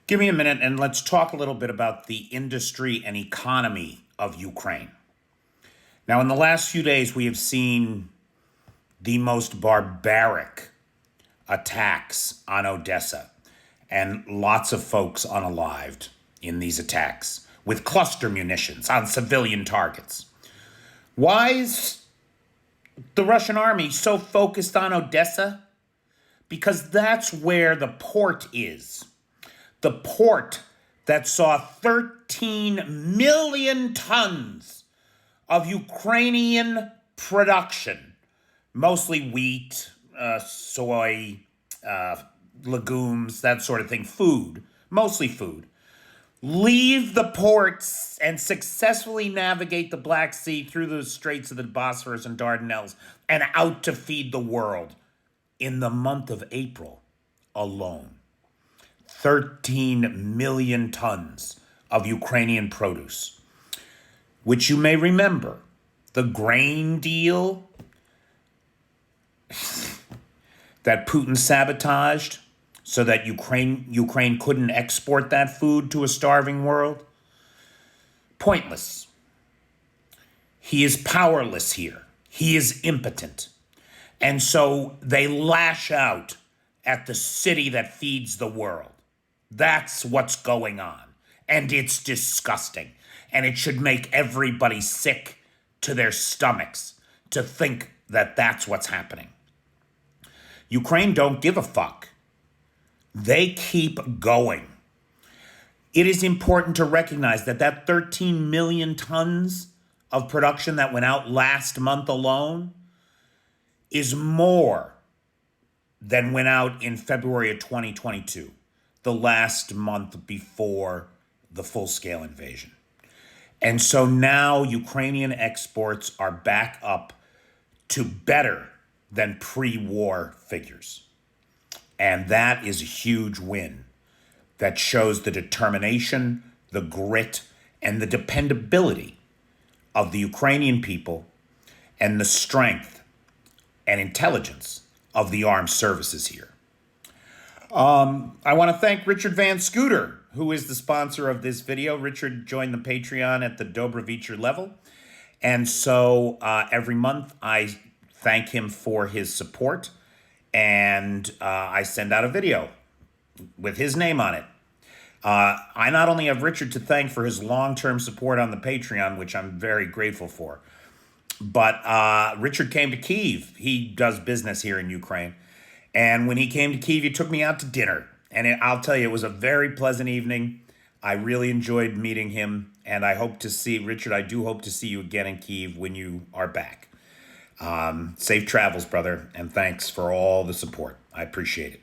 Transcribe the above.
Give me a minute and let's talk a little bit about the industry and economy of Ukraine. Now, in the last few days, we have seen the most barbaric attacks on Odessa, and lots of folks unalived in these attacks with cluster munitions on civilian targets. Why is the Russian army so focused on Odessa? Because that's where the port is. The port that saw 13 million tons of Ukrainian production, mostly wheat, soy, legumes, that sort of thing, food, mostly food, leave the ports and successfully navigate the Black Sea through the Straits of the Bosphorus and Dardanelles and out to feed the world in the month of April alone. 13 million tons of Ukrainian produce, which you may remember, the grain deal that Putin sabotaged so that Ukraine couldn't export that food to a starving world. Pointless. He is powerless here. He is impotent. And so they lash out at the city that feeds the world. That's what's going on. And it's disgusting. And it should make everybody sick to their stomachs to think that that's what's happening. Ukraine don't give a fuck. They keep going. It is important to recognize that 13 million tons of production that went out last month alone is more than went out in February of 2022, the last month before the full-scale invasion. And so now Ukrainian exports are back up to better than pre-war figures. And that is a huge win that shows the determination, the grit, and the dependability of the Ukrainian people and the strength and intelligence of the armed services here. I want to thank Richard Van Scooter, who is the sponsor of this video. Richard joined the Patreon at the Dobrovicher level. And so every month I thank him for his support, and I send out a video with his name on it. I not only have Richard to thank for his long-term support on the Patreon, which I'm very grateful for, but Richard came to Kyiv. He does business here in Ukraine. And when he came to Kyiv, he took me out to dinner. And I'll tell you, it was a very pleasant evening. I really enjoyed meeting him. And I hope to see, Richard, I do hope to see you again in Kyiv when you are back. Safe travels, brother. And thanks for all the support. I appreciate it.